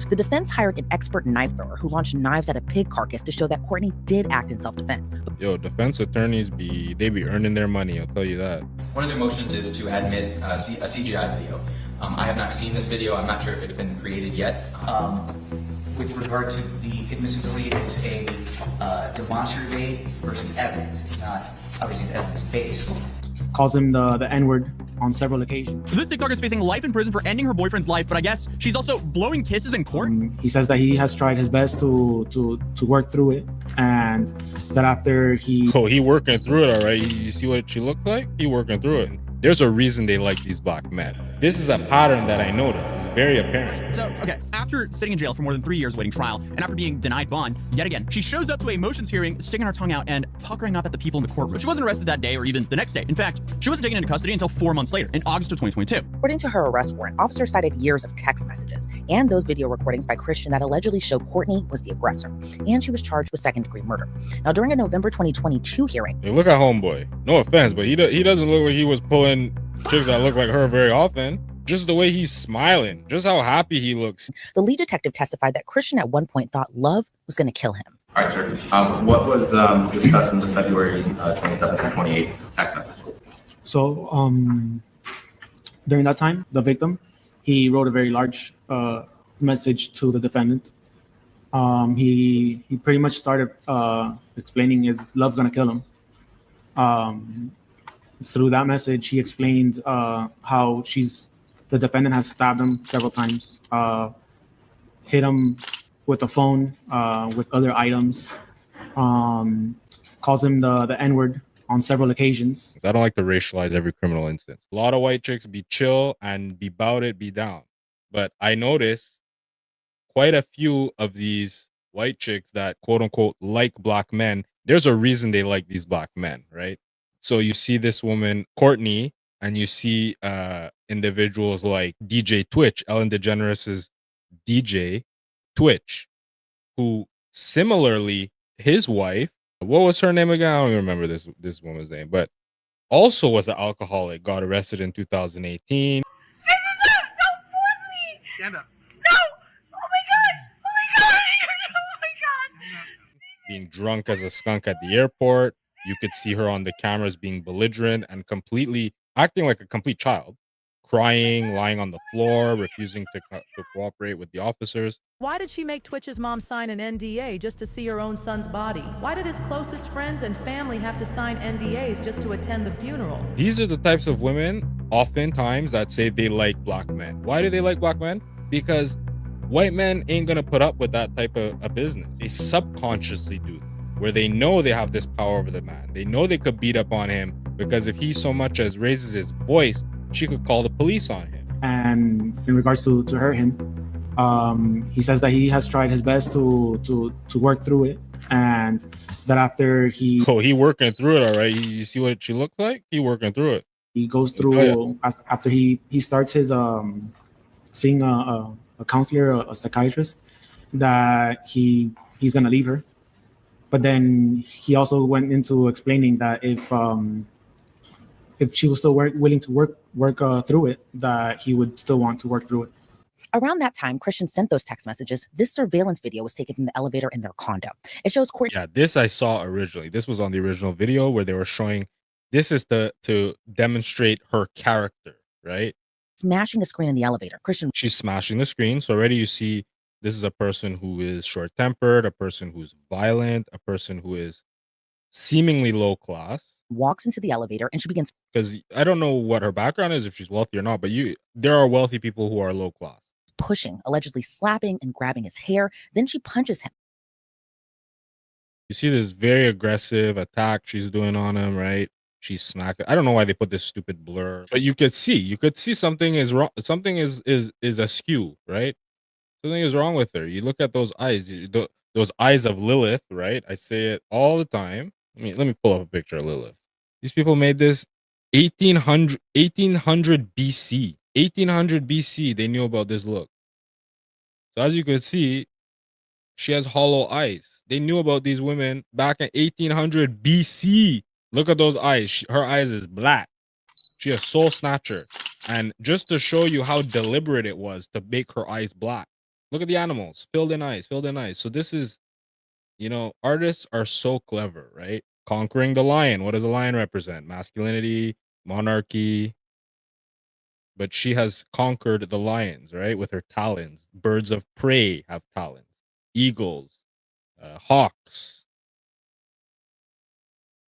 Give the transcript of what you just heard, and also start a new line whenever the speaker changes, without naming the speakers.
The defense hired an expert knife thrower who launched knives at a pig carcass to show that Courtney did act in self-defense.
Yo, defense attorneys be earning their money, I'll tell you that.
One of their motions is to admit a CGI video. I have not seen this video. I'm not sure if it's been created yet.
With regard to the admissibility, it's a demonstrative aid versus evidence. It's not, obviously, it's evidence-based.
Calls him the N-word on several occasions.
This TikToker is facing life in prison for ending her boyfriend's life, but I guess she's also blowing kisses in court.
He says that he has tried his best to work through it, and that after he
working through it, all right. You see what she looked like? He working through it. There's a reason they like these black men. This is a pattern that I noticed. It's very apparent.
So, okay, after sitting in jail for more than 3 years waiting trial, and after being denied bond, yet again, she shows up to a motions hearing, sticking her tongue out and puckering up at the people in the courtroom. She wasn't arrested that day or even the next day. In fact, she wasn't taken into custody until 4 months later, in August of 2022.
According to her arrest warrant, officers cited years of text messages and those video recordings by Christian that allegedly showed Courtney was the aggressor, and she was charged with second-degree murder. Now, during a November 2022 hearing...
Hey, look at homeboy. No offense, but he doesn't look like he was pulling chicks that look like her very often. Just the way he's smiling, just how happy he looks.
The lead detective testified that Christian at one point thought love was going to kill him.
All right, sir. What was discussed in the February 27th and 28th text message?
So during that time, the victim, he wrote a very large message to the defendant. He pretty much started explaining is love gonna kill him. Through that message, he explained how the defendant has stabbed him several times, hit him with a phone, with other items, calls him the N-word on several occasions.
I don't like to racialize every criminal instance. A lot of white chicks be chill and be bout it, be down. But I notice quite a few of these white chicks that quote unquote like black men. There's a reason they like these black men, right? So you see this woman, Courtney, and you see individuals like DJ Twitch, Ellen DeGeneres' DJ Twitch, who similarly, his wife, what was her name again? I don't even remember this woman's name, but also was an alcoholic, got arrested in 2018.
Stand up. No! Oh my god! Oh my god! Oh my god!
Being drunk as a skunk at the airport. You could see her on the cameras being belligerent and completely acting like a complete child, crying, lying on the floor, refusing to cooperate with the officers.
Why did she make Twitch's mom sign an NDA just to see her own son's body? Why did his closest friends and family have to sign NDAs just to attend the funeral?
These are the types of women, oftentimes, that say they like black men. Why do they like black men? Because white men ain't gonna put up with that type of a business. They subconsciously do this, where they know they have this power over the man. They know they could beat up on him because if he so much as raises his voice, she could call the police on him.
And in regards to him, he says that he has tried his best to work through it, and that after he
working through it, all right. You see what she looks like? He working through it.
He goes through after he starts his seeing a counselor, a psychiatrist, that he's gonna leave her. But then he also went into explaining that if she was still willing to work through it, that he would still want to work through it.
Around that time, Christian sent those text messages. This surveillance video was taken from the elevator in their condo. It shows Courtney.
Yeah, this I saw originally. This was on the original video where they were showing. This is to demonstrate her character, right?
Smashing a screen in the elevator.
She's smashing the screen. So already you see this is a person who is short-tempered, a person who's violent, a person who is seemingly low class.
Walks into the elevator and she begins.
Because I don't know what her background is, if she's wealthy or not, but there are wealthy people who are low class.
Pushing, allegedly slapping and grabbing his hair. Then she punches him.
You see this very aggressive attack she's doing on him, right? She's smacking. I don't know why they put this stupid blur, but you could see something is wrong. Something is askew, right? Something is wrong with her. You look at those eyes, those eyes of Lilith, right? I say it all the time. Let me pull up a picture of Lilith. These people made this 1800 BC. 1800 BC, they knew about this look. So as you can see, she has hollow eyes. They knew about these women back in 1800 BC. Look at those eyes. Her eyes is black. She a soul snatcher. And just to show you how deliberate it was to make her eyes black. Look at the animals, filled in ice, filled in ice. So this is, artists are so clever, right? Conquering the lion. What does a lion represent? Masculinity, monarchy. But she has conquered the lions, right? With her talons. Birds of prey have talons. Eagles, hawks,